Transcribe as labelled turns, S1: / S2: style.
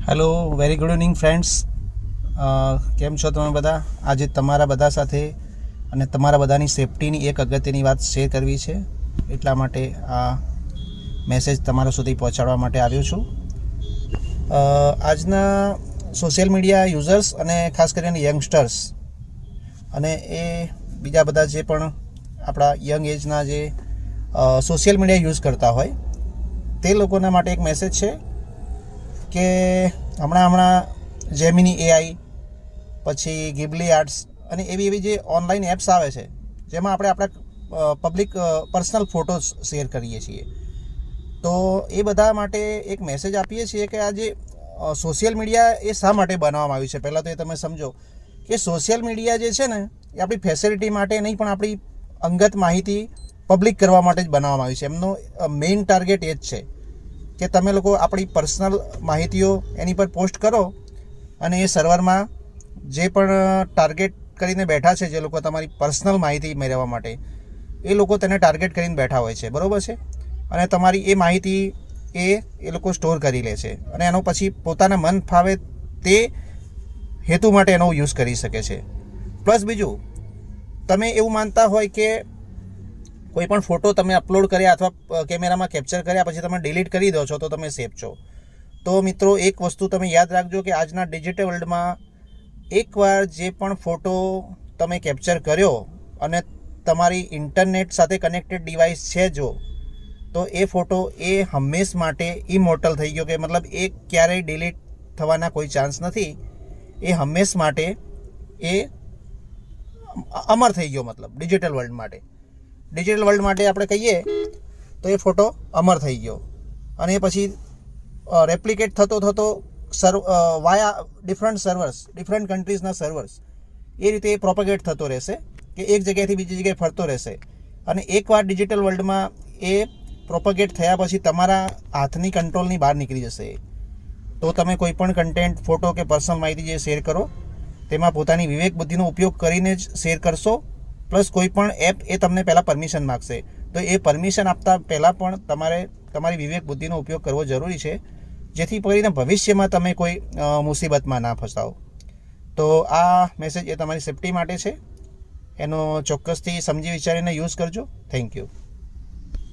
S1: Hello, very good evening friends. કેમ છો તમે બધા? આજે તમારા બધા સાથે અને તમારા બધાની સેફટીની એક અગત્યની વાત શેર કરવી છે, એટલા માટે આ મેસેજ તમારા સુધી પહોંચાડવા માટે આવ્યો છું. આજના સોશિયલ મીડિયા યુઝર્સ અને ખાસ કરીને યંગસ્ટર્સ અને એ બીજા બધા જે પણ આપણા યંગ એજના જે સોશિયલ મીડિયા યુઝ કરતા હોય તે લોકોના માટે એક મેસેજ છે કે હમણાં જેમિની એઆઈ, પછી ગિબલી આર્ટ્સ અને એવી જે ઓનલાઈન એપ્સ આવે છે જેમાં આપણે આપણા પબ્લિક પર્સનલ ફોટોસ શેર કરીએ છીએ. તો એ બધા માટે એક મેસેજ આપીએ છીએ કે આ જે સોશિયલ મીડિયા એ શા માટે બનાવવામાં આવ્યું છે. પહેલાં તો એ તમે સમજો કે સોશિયલ મીડિયા જે છે ને એ આપણી ફેસિલિટી માટે નહીં, પણ આપણી અંગત માહિતી પબ્લિક કરવા માટે જ બનાવવામાં આવ્યું છે. એમનો મેઇન ટાર્ગેટ એ જ છે કે તમે લોકો આપણી પર્સનલ માહિતીઓ એની પર પોસ્ટ કરો અને એ સર્વરમાં જે પણ ટાર્ગેટ કરીને બેઠા છે, જે લોકો તમારી પર્સનલ માહિતી મેળવવા માટે, એ લોકો તેને ટાર્ગેટ કરીને બેઠા હોય છે, બરાબર છે. અને તમારી એ માહિતી એ લોકો સ્ટોર કરી લે છે અને એનો પછી પોતાના મન ફાવે તે હેતુ માટે એનો યુઝ કરી શકે છે. પ્લસ બીજું, તમે એવું માનતા હોય કે કોઈ પણ ફોટો તમે અપલોડ કર્યા અથવા કેમેરામાં કેપ્ચર કર્યા પછી તમે ડિલીટ કરી દો છો તો તમે સેફ છો. તો મિત્રો, એક વસ્તુ તમે યાદ રાખજો કે આજના ડિજિટલ વર્લ્ડમાં એકવાર જે પણ ફોટો તમે કેપ્ચર કર્યો અને તમારી ઇન્ટરનેટ સાથે કનેક્ટેડ ડિવાઇસ છે જો, તો એ ફોટો એ હંમેશ માટે ઇમોર્ટલ થઈ ગયો, કે મતલબ એ ક્યારેય ડિલીટ થવાના કોઈ ચાન્સ નથી. એ હંમેશ માટે એ અમર થઈ ગયો, મતલબ ડિજિટલ વર્લ્ડ માટે આપણે કહીએ તો એ ફોટો અમર થઈ ગયો. અને એ પછી રેપ્લિકેટ થતો વાયા ડિફરન્ટ કન્ટ્રીઝના સર્વર્સ એ રીતે એ પ્રોપેગેટ થતો રહેશે, કે એક જગ્યાએથી બીજી જગ્યાએ ફરતો રહેશે. અને એકવાર ડિજિટલ વર્લ્ડમાં એ પ્રોપેગેટ થયા પછી તમારા હાથની કંટ્રોલની બહાર નીકળી જશે. તો તમે કોઈ પણ કન્ટેન્ટ, ફોટો કે પર્સનલ માહિતી જે શેર કરો તેમાં પોતાની વિવેક બુદ્ધિનો ઉપયોગ કરીને જ શેર કરશો. પ્લસ કોઈ પણ એપ એ તમને પહેલાં પરમિશન માગશે, તો એ પરમિશન આપતા પહેલાં પણ તમારે તમારી વિવેક બુદ્ધિનો ઉપયોગ કરવો જરૂરી છે, જેથી કરીને ભવિષ્યમાં તમે કોઈ મુસીબતમાં ના ફસાઓ. તો આ મેસેજ એ તમારી સેફટી માટે છે, એનો ચોક્કસથી સમજી વિચારીને યુઝ કરજો. Thank you.